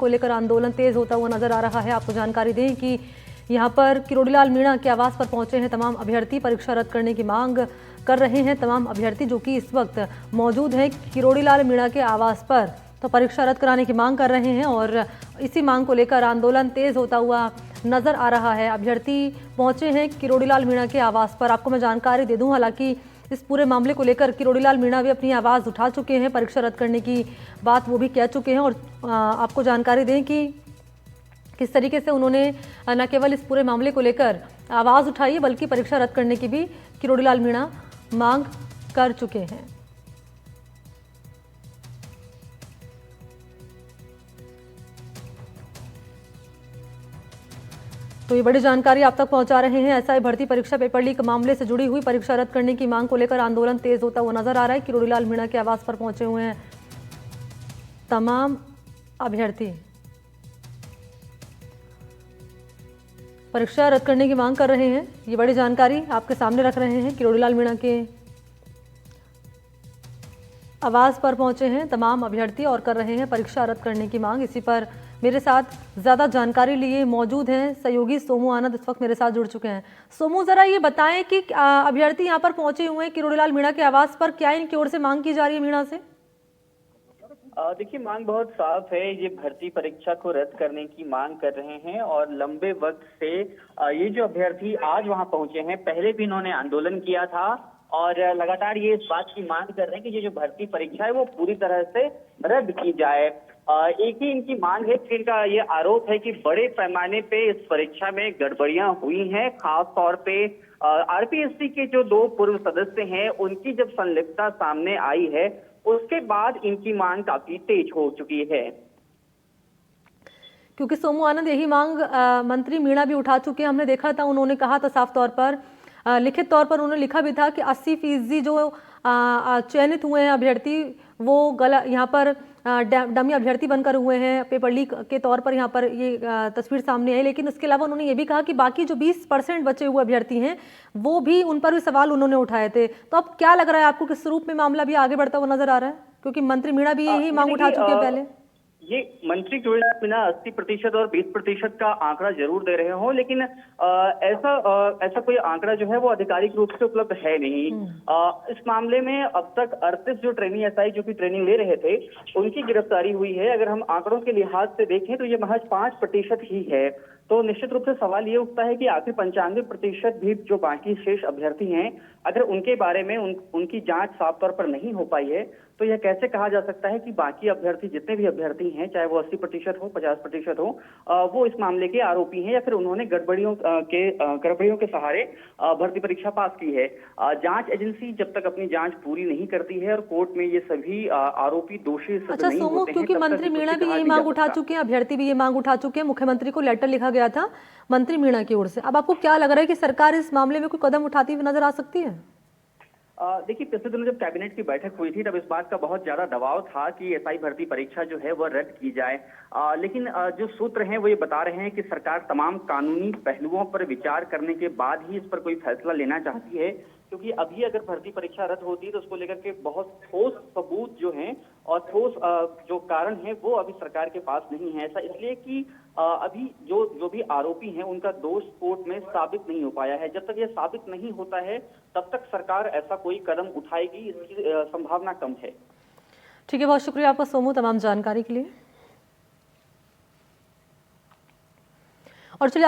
को लेकर आंदोलन तेज होता हुआ नजर आ रहा है। आपको जानकारी दें कि यहां पर किरोड़ीलाल मीणा के आवास पर पहुंचे हैं तमाम अभ्यर्थी। परीक्षा रद्द करने की मांग कर रहे हैं तमाम अभ्यर्थी जो कि इस वक्त मौजूद हैं किरोड़ीलाल मीणा के आवास पर, तो परीक्षा रद्द कराने की मांग कर रहे हैं और इसी मांग को लेकर आंदोलन तेज होता हुआ नजर आ रहा है। अभ्यर्थी पहुंचे हैं किरोड़ीलाल मीणा के आवास पर। आपको मैं जानकारी दे दूं, हालांकि इस पूरे मामले को लेकर किरोड़ीलाल मीणा भी अपनी आवाज़ उठा चुके हैं, परीक्षा रद्द करने की बात वो भी कह चुके हैं। और आपको जानकारी दें कि किस तरीके से उन्होंने न केवल इस पूरे मामले को लेकर आवाज़ उठाई है बल्कि परीक्षा रद्द करने की भी किरोड़ीलाल मीणा मांग कर चुके हैं। तो ये बड़ी जानकारी आप तक पहुंचा रहे हैं। एसआई भर्ती परीक्षा पेपर लीक मामले से जुड़ी हुई परीक्षा रद्द करने की मांग को लेकर आंदोलन तेज होता हुआ नजर आ रहा है। किरोड़ीलाल मीणा के आवास पर पहुंचे हुए हैं तमाम अभ्यर्थी, परीक्षा रद्द करने की मांग कर रहे हैं। ये बड़ी जानकारी आपके सामने रख रहे हैं। किरोड़ीलाल मीणा के आवास पर पहुंचे हैं तमाम अभ्यर्थी और कर रहे हैं परीक्षा रद्द करने की मांग। इसी पर मेरे साथ ज्यादा जानकारी लिए मौजूद हैं सहयोगी सोमू आनंद, इस वक्त मेरे साथ जुड़ चुके हैं। सोमू, जरा ये बताएं कि अभ्यर्थी यहां पर पहुंचे हुए हैं किरोड़ीलाल मीणा के आवास पर, क्या इनकी ओर से मांग की जा रही है मीणा से? देखिए, मांग बहुत साफ है। ये भर्ती परीक्षा को रद्द करने की मांग कर रहे हैं और लंबे वक्त से ये जो अभ्यर्थी आज वहां पहुंचे हैं, पहले भी इन्होंने आंदोलन किया था और लगातार ये इस बात की मांग कर रहे हैं कि ये जो भर्ती परीक्षा है वो पूरी तरह से रद्द की जाए। एक ही इनकी मांग है, फिर इनका ये आरोप है कि बड़े पैमाने पे इस परीक्षा में गड़बड़ियां हुई हैं। खास तौर पे आरपीएससी के जो 2 पूर्व सदस्य हैं, उनकी जब संलिप्तता सामने आई है उसके बाद इनकी मांग काफी तेज हो चुकी है। क्योंकि सोमू आनंद, यही मांग मंत्री मीणा भी उठा चुके हैं। हमने देखा था, उन्होंने कहा था साफ तौर पर, लिखित तौर पर उन्होंने लिखा भी था कि 80% जो चयनित हुए हैं अभ्यर्थी वो गलत यहाँ पर डमी अभ्यर्थी बनकर हुए हैं। पेपर लीक के तौर पर यहाँ पर ये तस्वीर सामने आई। लेकिन उसके अलावा उन्होंने ये भी कहा कि बाकी जो 20% बचे हुए अभ्यर्थी हैं वो भी, उन पर भी सवाल उन्होंने उठाए थे। तो अब क्या लग रहा है आपको, किस रूप में मामला भी आगे बढ़ता हुआ नजर आ रहा है? क्योंकि मंत्री मीणा भी यही मांग उठा चुके हैं पहले। ये मंत्री किरोड़ीलाल मीणा 80% और 20% का आंकड़ा जरूर दे रहे हो, लेकिन ऐसा कोई आंकड़ा जो है वो आधिकारिक रूप से उपलब्ध है नहीं। इस मामले में अब तक 38 जो ट्रेनिंग एसआई जो कि ट्रेनिंग ले रहे थे उनकी गिरफ्तारी हुई है। अगर हम आंकड़ों के लिहाज से देखें तो ये महज 5% ही है। तो निश्चित रूप से सवाल ये उठता है कि आखिर 95% भी जो बाकी शेष अभ्यर्थी हैं, अगर उनके बारे में उनकी जांच साफ तौर पर नहीं हो पाई है तो यह कैसे कहा जा सकता है कि बाकी अभ्यर्थी, जितने भी अभ्यर्थी हैं, चाहे वो 80% हो, 50% हो, वो इस मामले के आरोपी हैं या फिर उन्होंने गड़बड़ियों के सहारे भर्ती परीक्षा पास की है। जांच एजेंसी जब तक अपनी जांच पूरी नहीं करती है और कोर्ट में ये सभी आरोपी दोषी सिद्ध नहीं होते हैं, क्योंकि मंत्री मीणा भी यही मांग उठा चुके हैं, अभ्यर्थी भी ये मांग उठा चुके हैं, मुख्यमंत्री को लेटर लिखा गया था मंत्री मीणा की ओर से। अब आपको क्या लग रहा है कि सरकार इस मामले में कोई कदम उठाती हुई नजर आ सकती है? देखिए, पिछले दिनों जब कैबिनेट की बैठक हुई थी तब इस बात का बहुत ज्यादा दबाव था कि एसआई भर्ती परीक्षा जो है वह रद्द की जाए। लेकिन जो सूत्र हैं वो ये बता रहे हैं कि सरकार तमाम कानूनी पहलुओं पर विचार करने के बाद ही इस पर कोई फैसला लेना चाहती है, क्योंकि अभी अगर भर्ती परीक्षा रद्द होती है तो उसको लेकर के बहुत ठोस सबूत जो हैं और ठोस जो कारण है वो अभी सरकार के पास नहीं है। ऐसा इसलिए कि अभी जो भी आरोपी हैं उनका दोष कोर्ट में साबित नहीं हो पाया है। जब तक ये साबित नहीं होता है तब तक सरकार ऐसा कोई कदम उठाएगी, इसकी संभावना कम है। ठीक है, बहुत शुक्रिया आपका सोमू तमाम जानकारी के लिए। और चलिए